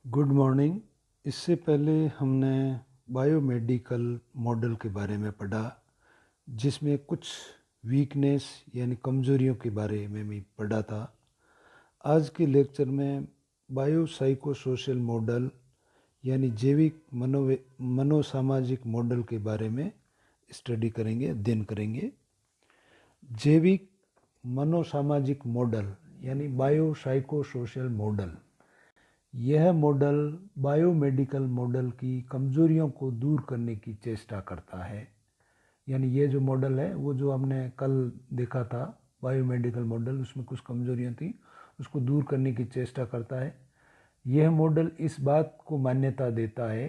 Good morning. इससे पहले हमने बायोमेडिकल मॉडल के बारे में पढ़ा, जिसमें कुछ वीकनेस यानी कमज़ोरियों के बारे में भी पढ़ा था। आज के लेक्चर में बायोसाइकोसोशल मॉडल यानी जैविक मनोसामाजिक मॉडल के बारे में स्टडी करेंगे, अध्ययन करेंगे। जैविक मनोसामाजिक मॉडल यानी बायोसाइकोसोशल मॉडल, यह मॉडल बायोमेडिकल मॉडल की कमज़ोरियों को दूर करने की चेष्टा करता है। यानी ये जो मॉडल है, वो जो हमने कल देखा था बायोमेडिकल मॉडल, उसमें कुछ कमज़ोरियाँ थी, उसको दूर करने की चेष्टा करता है। यह मॉडल इस बात को मान्यता देता है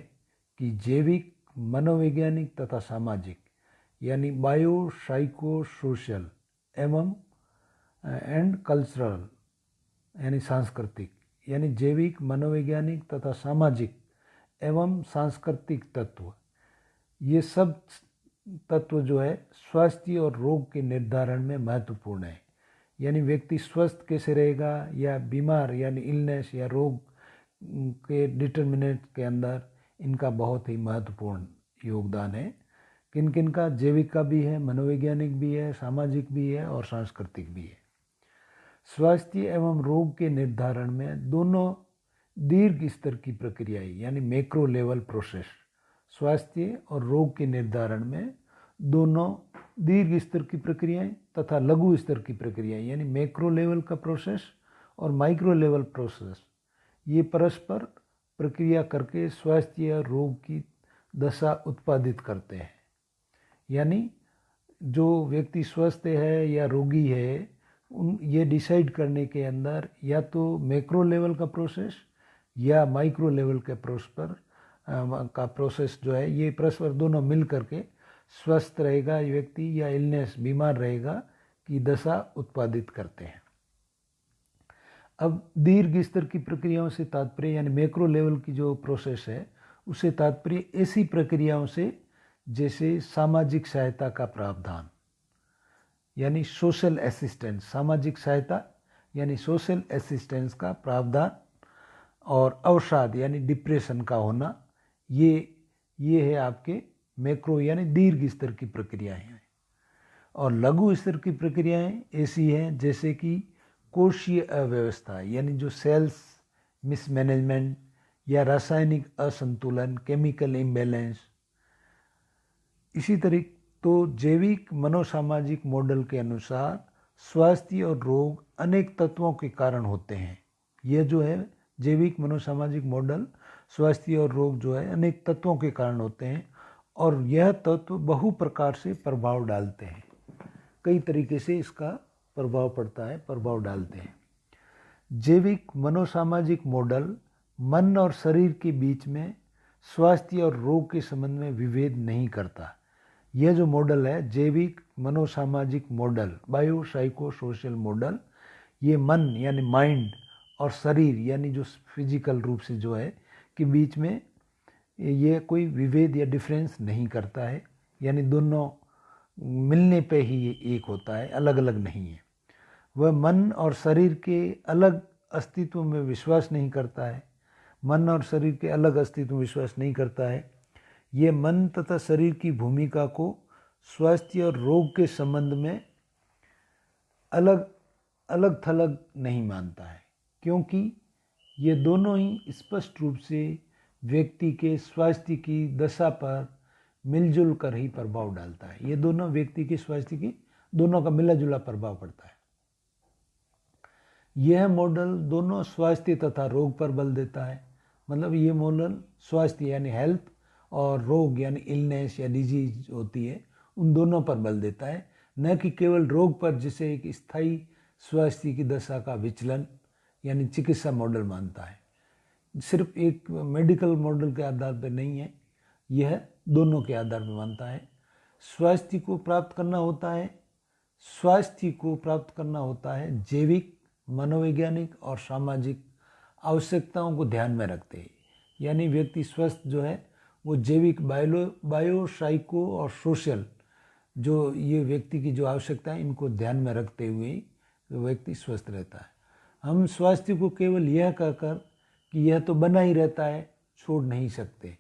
कि जैविक, मनोवैज्ञानिक तथा सामाजिक यानी बायोसाइकोसोशल एवं एंड कल्चरल यानी सांस्कृतिक यानी जैविक, मनोवैज्ञानिक तथा सामाजिक एवं सांस्कृतिक तत्व, ये सब तत्व जो है स्वास्थ्य और रोग के निर्धारण में महत्वपूर्ण है। यानी व्यक्ति स्वस्थ कैसे रहेगा या बीमार यानी इलनेस या रोग के डिटर्मिनेंट के अंदर इनका बहुत ही महत्वपूर्ण योगदान है। किन किन का? जैविक का भी है, मनोवैज्ञानिक भी है, सामाजिक भी है और सांस्कृतिक भी है। स्वास्थ्य एवं रोग के निर्धारण में दोनों दीर्घ स्तर की प्रक्रियाएं यानी मैक्रो लेवल प्रोसेस, स्वास्थ्य और रोग के निर्धारण में दोनों दीर्घ स्तर की प्रक्रियाएं तथा लघु स्तर की प्रक्रियाएं यानी मैक्रो लेवल का प्रोसेस और माइक्रो लेवल प्रोसेस, ये परस्पर प्रक्रिया करके स्वास्थ्य या रोग की दशा उत्पादित करते हैं। यानी जो व्यक्ति स्वस्थ है या रोगी है, ये डिसाइड करने के अंदर या तो मैक्रो लेवल का प्रोसेस या माइक्रो लेवल के प्रोसेस जो है, ये परस्पर दोनों मिल करके स्वस्थ रहेगा व्यक्ति या इलनेस, बीमार रहेगा की दशा उत्पादित करते हैं। अब दीर्घ स्तर की प्रक्रियाओं से तात्पर्य यानी मैक्रो लेवल की जो प्रोसेस है, उससे तात्पर्य ऐसी प्रक्रियाओं से जैसे सामाजिक सहायता का प्रावधान यानी सोशल असिस्टेंस, सामाजिक सहायता यानी सोशल असिस्टेंस का प्रावधान और अवसाद यानी डिप्रेशन का होना, ये है आपके मैक्रो यानी दीर्घ स्तर की प्रक्रियाएं हैं। और लघु स्तर की प्रक्रियाएं ऐसी हैं जैसे कि कोशीय अव्यवस्था यानी जो सेल्स मिसमैनेजमेंट या रासायनिक असंतुलन, केमिकल इम्बैलेंस। इसी तरीके तो जैविक मनोसामाजिक मॉडल के अनुसार स्वास्थ्य और रोग अनेक तत्वों के कारण होते हैं। यह जो है जैविक मनोसामाजिक मॉडल, स्वास्थ्य और रोग जो है अनेक तत्वों के कारण होते हैं और यह तत्व बहु प्रकार से प्रभाव डालते हैं। कई तरीके से इसका प्रभाव पड़ता है, प्रभाव डालते हैं। जैविक मनोसामाजिक मॉडल मन और शरीर के बीच में स्वास्थ्य और रोग के संबंध में विभेद नहीं करता। यह जो मॉडल है जैविक मनोसामाजिक मॉडल, बायोसाइकोसोशल मॉडल, ये मन यानी माइंड और शरीर यानी जो फिजिकल रूप से जो है के बीच में ये कोई विभेद या डिफरेंस नहीं करता है। यानी दोनों मिलने पे ही ये एक होता है, अलग अलग नहीं है। वह मन और शरीर के अलग अस्तित्व में विश्वास नहीं करता है, मन और शरीर के अलग अस्तित्व में विश्वास नहीं करता है। ये मन तथा शरीर की भूमिका को स्वास्थ्य और रोग के संबंध में अलग अलग थलग नहीं मानता है, क्योंकि ये दोनों ही स्पष्ट रूप से व्यक्ति के स्वास्थ्य की दशा पर मिलजुल कर ही प्रभाव डालता है। ये दोनों व्यक्ति के स्वास्थ्य की दोनों का मिला जुला प्रभाव पड़ता है। यह मॉडल दोनों स्वास्थ्य तथा रोग पर बल देता है। मतलब ये मॉडल स्वास्थ्य यानी हेल्थ और रोग यानी इलनेस या डिजीज होती है, उन दोनों पर बल देता है, न कि केवल रोग पर, जिसे एक स्थायी स्वास्थ्य की दशा का विचलन यानी चिकित्सा मॉडल मानता है। सिर्फ एक मेडिकल मॉडल के आधार पर नहीं है, यह दोनों के आधार पर मानता है। स्वास्थ्य को प्राप्त करना होता है जैविक, मनोवैज्ञानिक और सामाजिक आवश्यकताओं को ध्यान में रखते हैं। यानी व्यक्ति स्वस्थ जो है वो जैविक, बायोसाइको और सोशल जो ये व्यक्ति की जो आवश्यकता है, इनको ध्यान में रखते हुए व्यक्ति स्वस्थ रहता है। हम स्वास्थ्य को केवल यह कहकर कि यह तो बना ही रहता है, छोड़ नहीं सकते,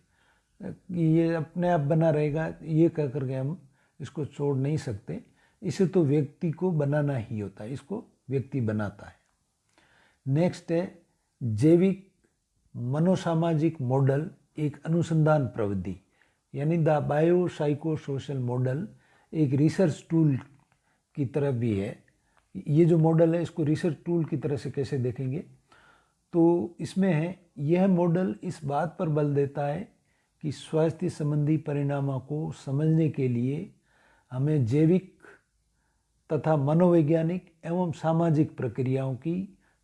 कि ये अपने आप बना रहेगा, ये कह करके हम इसको छोड़ नहीं सकते। इसे तो व्यक्ति को बनाना ही होता है, इसको व्यक्ति बनाता है। नेक्स्ट है जैविक मनोसामाजिक मॉडल, एक अनुसंधान प्रविधि, यानी the bio psycho social model एक रिसर्च टूल की तरह भी है। ये जो मॉडल है इसको रिसर्च टूल की तरह से कैसे देखेंगे, तो इसमें है यह मॉडल इस बात पर बल देता है कि स्वास्थ्य संबंधी परिणामों को समझने के लिए हमें जैविक तथा मनोवैज्ञानिक एवं सामाजिक प्रक्रियाओं की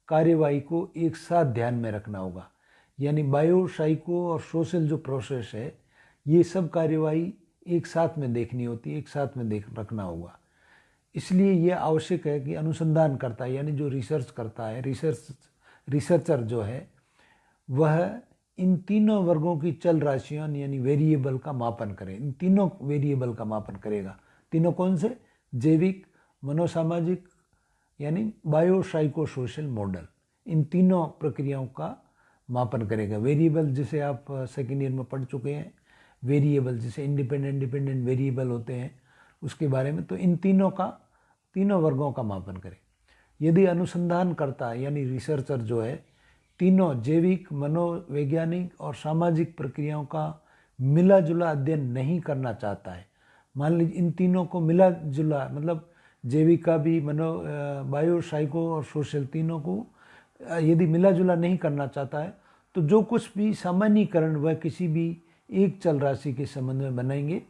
कार्यवाही को एक साथ ध्यान में रखना होगा। यानी बायो साइको और सोशल जो प्रोसेस है, ये सब कार्यवाही एक साथ में देखनी होती है, एक साथ में रखना होगा। इसलिए यह आवश्यक है कि अनुसंधान करता है, यानी जो रिसर्च करता है, रिसर्चर जो है, वह इन तीनों वर्गों की चल राशियों यानी वेरिएबल का मापन करे। इन तीनों वेरिएबल का मापन करेगा। तीनों कौन से? जैविक, मनोसामाजिक यानी बायो साइको सोशल मॉडल, इन तीनों प्रक्रियाओं का मापन करेगा। वेरिएबल जिसे आप सेकेंड ईयर में पढ़ चुके हैं, वेरिएबल जिसे इंडिपेंडेंट डिपेंडेंट वेरिएबल होते हैं उसके बारे में, तो इन तीनों वर्गों का मापन करें। यदि अनुसंधान करता है यानी रिसर्चर जो है, तीनों जैविक, मनोवैज्ञानिक और सामाजिक प्रक्रियाओं का मिला जुला अध्ययन नहीं करना चाहता है, मान लीजिए इन तीनों को मिला जुला, मतलब जैविक का भी, बायो साइको और सोशल, तीनों को यदि मिला जुला नहीं करना चाहता है, तो जो कुछ भी सामान्यीकरण वह किसी भी एक चल राशि के संबंध में बनाएंगे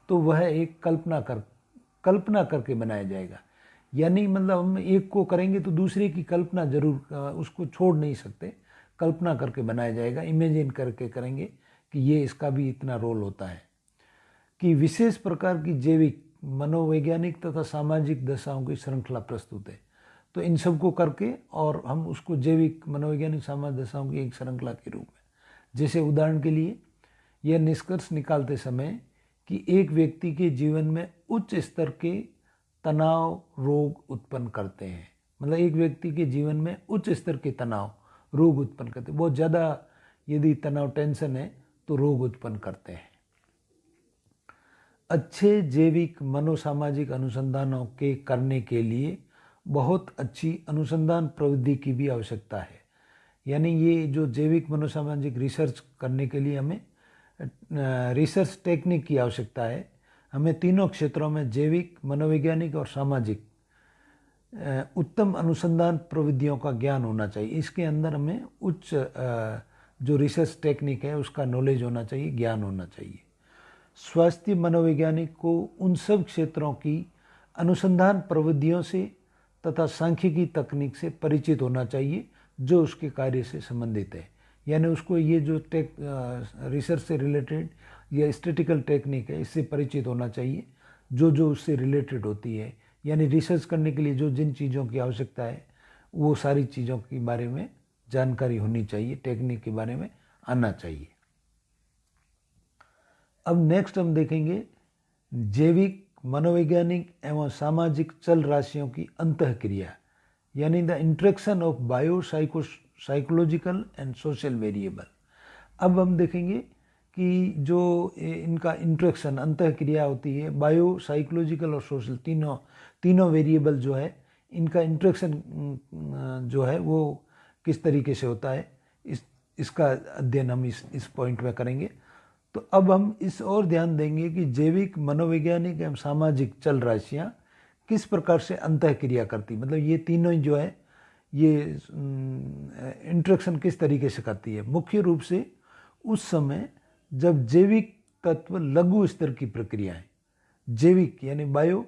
तो वह एक कल्पना करके बनाया जाएगा। यानी मतलब हम एक को करेंगे तो दूसरे की कल्पना जरूर, उसको छोड़ नहीं सकते, कल्पना करके बनाया जाएगा, इमेजिन करके करेंगे कि ये इसका भी इतना रोल होता है। कि विशेष प्रकार की जैविक, मनोवैज्ञानिक तथा सामाजिक दशाओं की श्रृंखला प्रस्तुत है। तो इन सब को करके और हम उसको जैविक, मनोवैज्ञानिक, सामाजिक दशाओं की एक श्रृंखला के रूप में, जैसे उदाहरण के लिए यह निष्कर्ष निकालते समय कि एक व्यक्ति के जीवन में उच्च स्तर के तनाव रोग उत्पन्न करते हैं, मतलब एक व्यक्ति के जीवन में उच्च स्तर के तनाव रोग उत्पन्न करते हैं, बहुत ज़्यादा यदि तनाव, टेंशन है तो रोग उत्पन्न करते हैं। अच्छे जैविक मनोसामाजिक अनुसंधानों के करने के लिए बहुत अच्छी अनुसंधान प्रविधि की भी आवश्यकता है। यानी ये जो जैविक मनोसामाजिक रिसर्च करने के लिए हमें रिसर्च टेक्निक की आवश्यकता है। हमें तीनों क्षेत्रों में, जैविक, मनोवैज्ञानिक और सामाजिक, उत्तम अनुसंधान प्रविधियों का ज्ञान होना चाहिए। इसके अंदर हमें उच्च जो रिसर्च टेक्निक है उसका नॉलेज होना चाहिए, ज्ञान होना चाहिए। स्वास्थ्य मनोवैज्ञानिक को उन सब क्षेत्रों की अनुसंधान प्रविधियों से तथा सांख्यिकी तकनीक से परिचित होना चाहिए जो उसके कार्य से संबंधित है। यानी उसको ये जो रिसर्च से रिलेटेड या स्टैटिस्टिकल टेक्निक है इससे परिचित होना चाहिए जो उससे रिलेटेड होती है। यानी रिसर्च करने के लिए जो जिन चीज़ों की आवश्यकता है वो सारी चीज़ों के बारे में जानकारी होनी चाहिए, टेक्निक के बारे में आना चाहिए। अब नेक्स्ट हम देखेंगे जैविक, मनोवैज्ञानिक एवं सामाजिक चल राशियों की अंतःक्रिया, यानी the interaction of bio psychological and social variable. अब हम देखेंगे कि जो इनका इंट्रैक्शन, अंतःक्रिया होती है, बायो साइकोलॉजिकल और सोशल, तीनों वेरिएबल जो है, इनका इंट्रैक्शन जो है वो किस तरीके से होता है, इसका अध्ययन हम इस पॉइंट में करेंगे। तो अब हम इस ओर ध्यान देंगे कि जैविक, मनोवैज्ञानिक एवं सामाजिक चल राशियाँ किस प्रकार से अंतःक्रिया करती, मतलब ये तीनों जो है ये इंट्रैक्शन किस तरीके से करती है। मुख्य रूप से उस समय जब जैविक तत्व लघु स्तर की प्रक्रियाएं, जैविक यानी बायो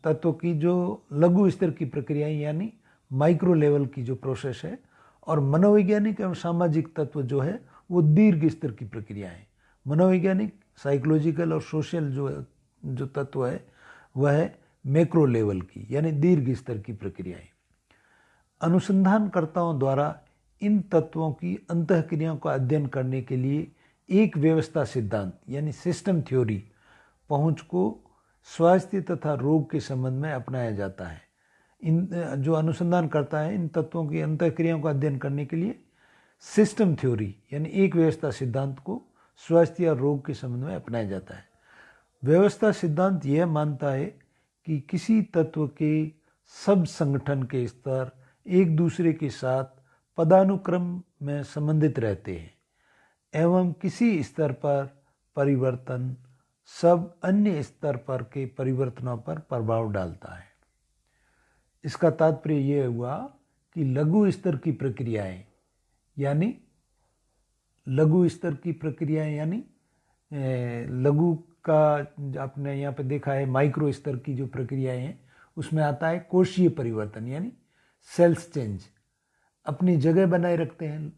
तत्व की जो लघु स्तर की प्रक्रियाएं यानी माइक्रो लेवल की जो प्रोसेस है, और मनोवैज्ञानिक एवं सामाजिक तत्व जो है वो दीर्घ स्तर की प्रक्रियाएं। मनोवैज्ञानिक, साइकोलॉजिकल और सोशल जो तत्व है वह है मैक्रो लेवल की यानी दीर्घ स्तर की प्रक्रियाएं। अनुसंधानकर्ताओं द्वारा इन तत्वों की अंतःक्रियाओं का अध्ययन करने के लिए एक व्यवस्था सिद्धांत यानी सिस्टम थ्योरी पहुंच को स्वास्थ्य तथा रोग के संबंध में अपनाया जाता है। जो अनुसंधान करता है इन तत्वों की अंतःक्रियाओं का अध्ययन करने के लिए सिस्टम थ्योरी यानी एक व्यवस्था सिद्धांत को स्वास्थ्य या रोग के संबंध में अपनाया जाता है। व्यवस्था सिद्धांत यह मानता है कि किसी तत्व के सब संगठन के स्तर एक दूसरे के साथ पदानुक्रम में संबंधित रहते हैं एवं किसी स्तर पर परिवर्तन सब अन्य स्तर पर के परिवर्तनों पर प्रभाव डालता है। इसका तात्पर्य यह हुआ कि लघु स्तर की प्रक्रियाएं यानी लघु का आपने यहाँ पे देखा है माइक्रो स्तर की जो प्रक्रियाएं हैं उसमें आता है कोशीय परिवर्तन यानी सेल्स चेंज अपनी जगह बनाए रखते हैं,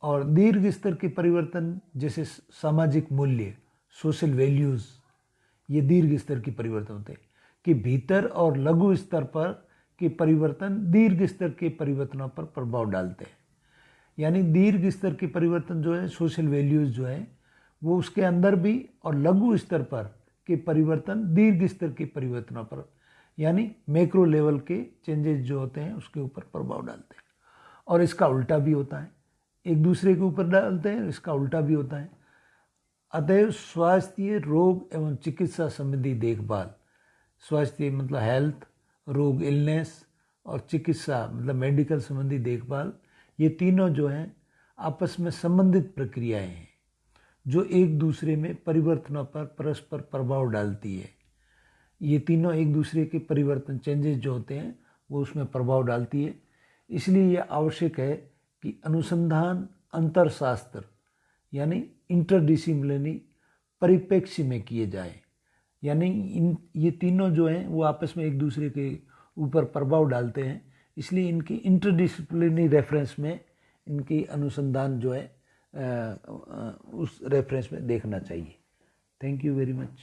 और दीर्घ स्तर के परिवर्तन जैसे सामाजिक मूल्य सोशल वैल्यूज़ ये दीर्घ स्तर की परिवर्तन होते हैं कि भीतर और लघु स्तर पर के परिवर्तन दीर्घ स्तर के परिवर्तनों पर प्रभाव डालते हैं। यानी दीर्घ स्तर के परिवर्तन जो है सोशल वैल्यूज़ जो है वो उसके अंदर भी, और लघु स्तर पर के परिवर्तन दीर्घ स्तर के परिवर्तनों पर यानी मैक्रो लेवल के चेंजेस जो होते हैं उसके ऊपर प्रभाव डालते हैं। और इसका उल्टा भी होता है, एक दूसरे के ऊपर डालते हैं, इसका उल्टा भी होता है। अतएव स्वास्थ्य रोग एवं चिकित्सा संबंधी देखभाल, स्वास्थ्य मतलब हेल्थ, रोग इलनेस, और चिकित्सा मतलब मेडिकल संबंधी देखभाल, ये तीनों जो हैं आपस में संबंधित प्रक्रियाएं हैं जो एक दूसरे में परिवर्तनों पर परस्पर प्रभाव डालती है। ये तीनों एक दूसरे के परिवर्तन चेंजेस जो होते हैं वो उसमें प्रभाव डालती है। इसलिए यह आवश्यक है कि अनुसंधान अंतरशास्त्र यानी इंटरडिसिप्लिनरी परिप्रेक्ष्य में किए जाए। यानी ये तीनों जो हैं वो आपस में एक दूसरे के ऊपर प्रभाव डालते हैं, इसलिए इनकी इंटरडिसिप्लिनरी रेफरेंस में इनकी अनुसंधान जो है उस रेफरेंस में देखना चाहिए। Thank you very much.